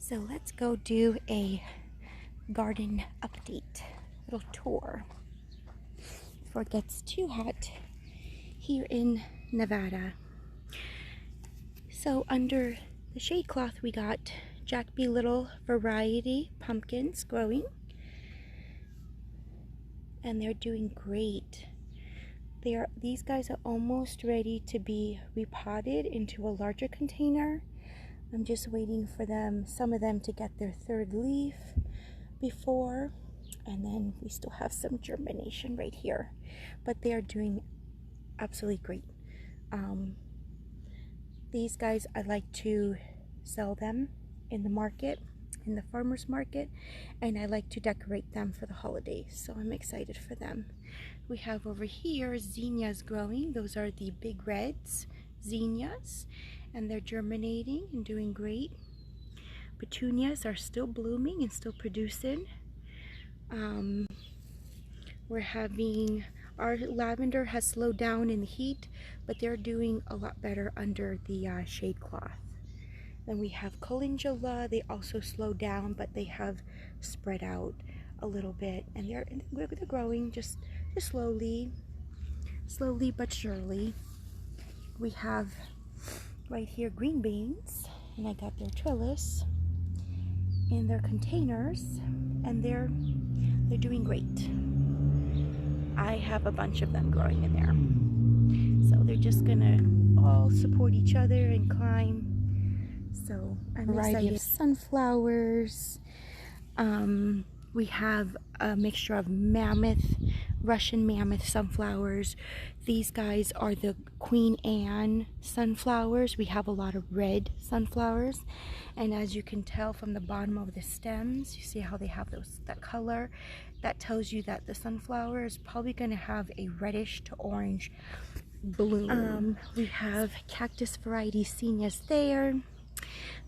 So let's go do a garden update, little tour before it gets too hot here in Nevada. So under the shade cloth we got Jack B. Little variety pumpkins growing, and they're doing great. These guys are almost ready to be repotted into a larger container. I'm just waiting for some of them to get their third leaf before, and then we still have some germination right here, but they are doing absolutely great. These guys, I like to sell them in the market, in the farmer's market, and I like to decorate them for the holidays, so I'm excited for them. We have over here zinnias growing. Those are the big reds zinnias, and they're germinating and doing great. Petunias are still blooming and still producing. We're having, our lavender has slowed down in the heat, but they're doing a lot better under the shade cloth. Then we have calendula. They also slowed down, but they have spread out a little bit, and they're growing just slowly but surely. We have right here green beans, and I got their trellis in their containers, and they're doing great. I have a bunch of them growing in there, so they're just gonna all support each other and climb. So I'm excited. Sunflowers. We have a mixture of Russian mammoth sunflowers. These guys are the Queen Anne sunflowers. We have a lot of red sunflowers, and as you can tell from the bottom of the stems, you see how they have that color. That tells you that the sunflower is probably going to have a reddish to orange bloom. We have cactus variety zinnias there,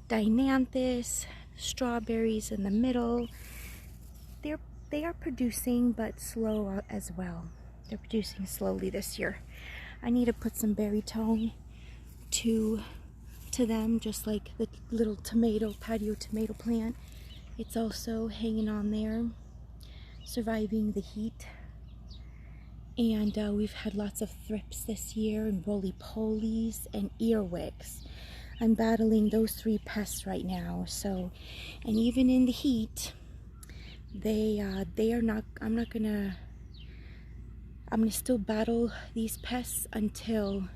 Dianthus, strawberries in the middle. They are producing, but slow as well. They're producing slowly this year. I need to put some berry tone to them, just like the little patio tomato plant. It's also hanging on there, surviving the heat. And we've had lots of thrips this year, and roly-polies and earwigs. I'm battling those 3 pests right now. So, and even in the heat, they are not. I'm gonna still battle these pests until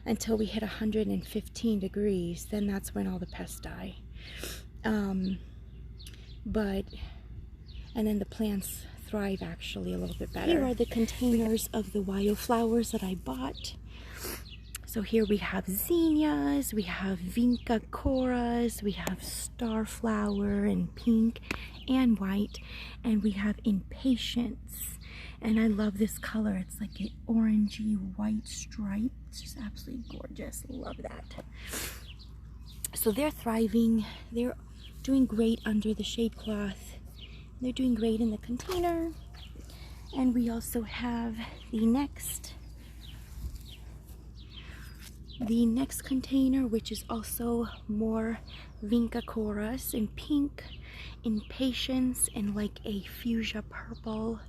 we hit 115 degrees. Then that's when all the pests die. And then the plants thrive actually a little bit better. Here are the containers of the wildflowers that I bought. So here we have zinnias, we have vinca coras, we have starflower in pink and white, and we have impatience. And I love this color. It's like an orangey white stripe. It's just absolutely gorgeous. Love that. So they're thriving. They're doing great under the shade cloth. They're doing great in the container. And we also have the next container, which is also more vinca coras in pink, impatience, and like a fuchsia purple.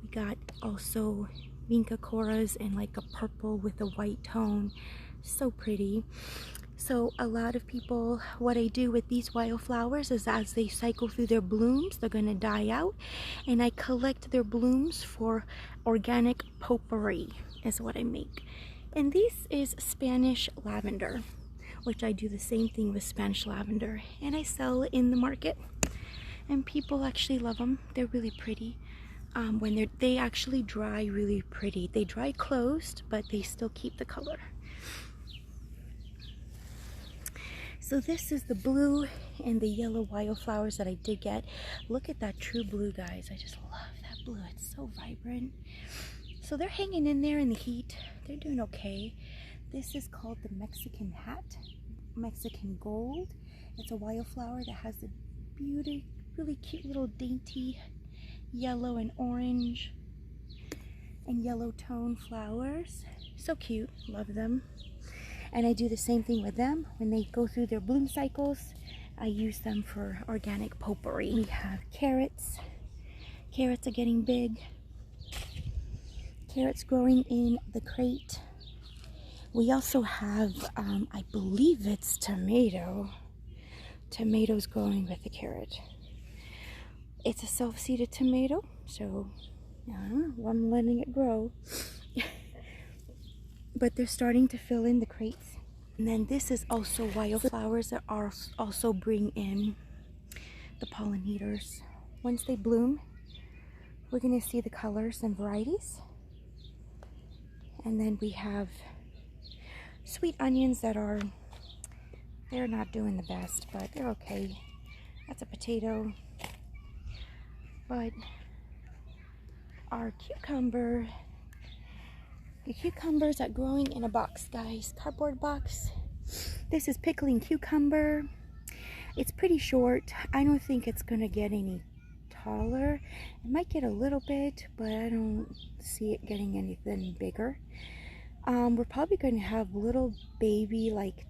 We got also vinca coras in like a purple with a white tone. So pretty. So a lot of people, what I do with these wildflowers is as they cycle through their blooms, they're going to die out, and I collect their blooms for organic potpourri is what I make. And this is Spanish lavender, which I do the same thing with Spanish lavender, and I sell in the market, and people actually love them. They're really pretty. When they actually dry really pretty. They dry closed, but they still keep the color. So this is the blue and the yellow wildflowers that I did get. Look at that true blue, guys. I just love that blue. It's so vibrant. So they're hanging in there in the heat. They're doing okay. This is called the Mexican hat, Mexican gold. It's a wildflower that has a really cute little dainty yellow and orange and yellow tone flowers. So cute. Love them. And I do the same thing with them. When they go through their bloom cycles, I use them for organic potpourri. We have carrots. Carrots are getting big. Carrots growing in the crate. We also have, I believe it's tomato. Tomatoes growing with the carrot. It's a self-seeded tomato, so I don't know, I'm letting it grow. But they're starting to fill in the crates. And then this is also wildflowers that are also bring in the pollinators. Once they bloom, we're going to see the colors and varieties. And then we have sweet onions that are, they're not doing the best, but they're okay. That's a potato. But our cucumber, the cucumbers are growing in a box, guys. Cardboard box. This is pickling cucumber. It's pretty short. I don't think it's gonna get any taller. It might get a little bit, but I don't see it getting anything bigger. We're probably going to have little baby like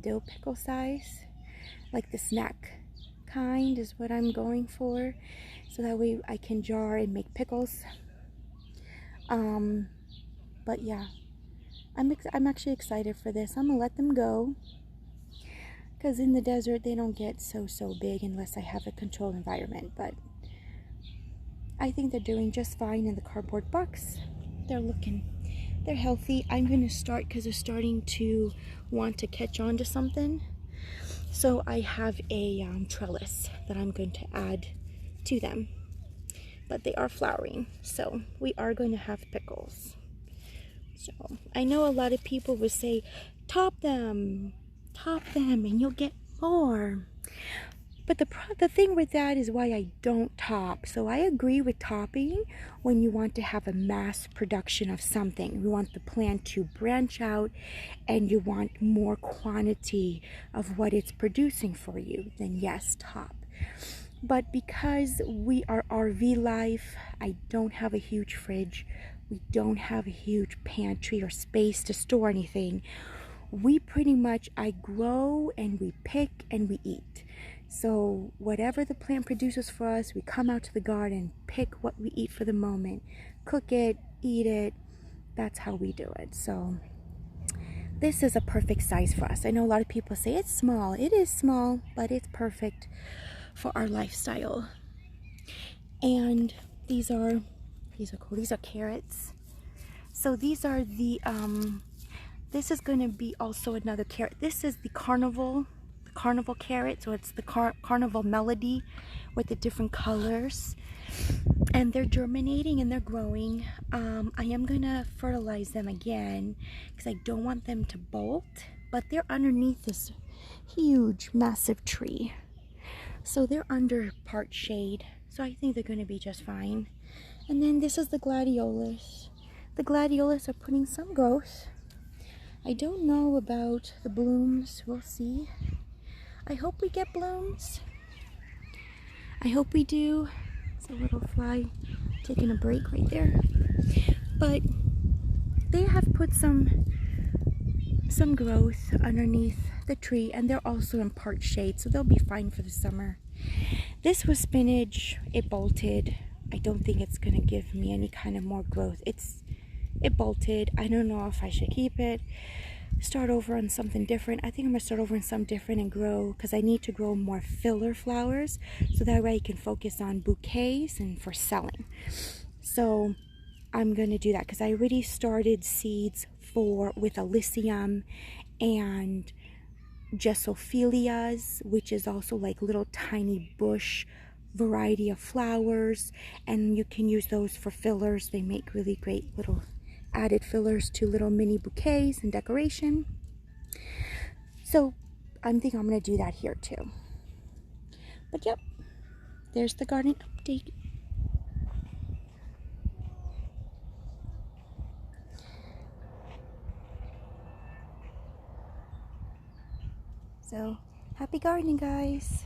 dill pickle size, like the snack kind is what I'm going for, so that way I can jar and make pickles. But yeah, I'm actually excited for this. I'm gonna let them go, because in the desert they don't get so big unless I have a controlled environment. But I think they're doing just fine in the cardboard box. They're healthy. I'm gonna start, because they're starting to want to catch on to something. So I have a trellis that I'm going to add to them. But they are flowering, so we are going to have pickles. So I know a lot of people would say, top them, and you'll get more. But the thing with that is why I don't top. So I agree with topping when you want to have a mass production of something. You want the plant to branch out and you want more quantity of what it's producing for you, then yes, top. But because we are RV life, I don't have a huge fridge. We don't have a huge pantry or space to store anything. We pretty much, I grow and we pick and we eat. So whatever the plant produces for us, we come out to the garden, pick what we eat for the moment, cook it, eat it. That's how we do it. So this is a perfect size for us. I know a lot of people say it's small. It is small, but it's perfect for our lifestyle. And these are cool. These are carrots. So these are the this is going to be also another carrot. This is the carnival carrot, so it's the carnival melody with the different colors, and they're germinating and they're growing. I am gonna fertilize them again because I don't want them to bolt, but they're underneath this huge massive tree, so they're under part shade, so I think they're going to be just fine. And then this is the gladiolus. The gladiolus are putting some growth. I don't know about the blooms. We'll see. I hope we get blooms. I hope we do. It's a little fly taking a break right there. But they have put some growth underneath the tree, and they're also in part shade, so they'll be fine for the summer. This was spinach. It bolted. I don't think it's going to give me any kind of more growth. It bolted. I don't know if I should keep it, start over on something different. I think I'm going to start over on something different and grow, because I need to grow more filler flowers so that way I can focus on bouquets and for selling. So I'm going to do that, because I already started seeds with Alyssium and Gessophilias, which is also like little tiny bush variety of flowers, and you can use those for fillers. They make really great little added fillers to little mini bouquets and decoration. So I think I'm going to do that here too. But yep, there's the garden update. So happy gardening, guys.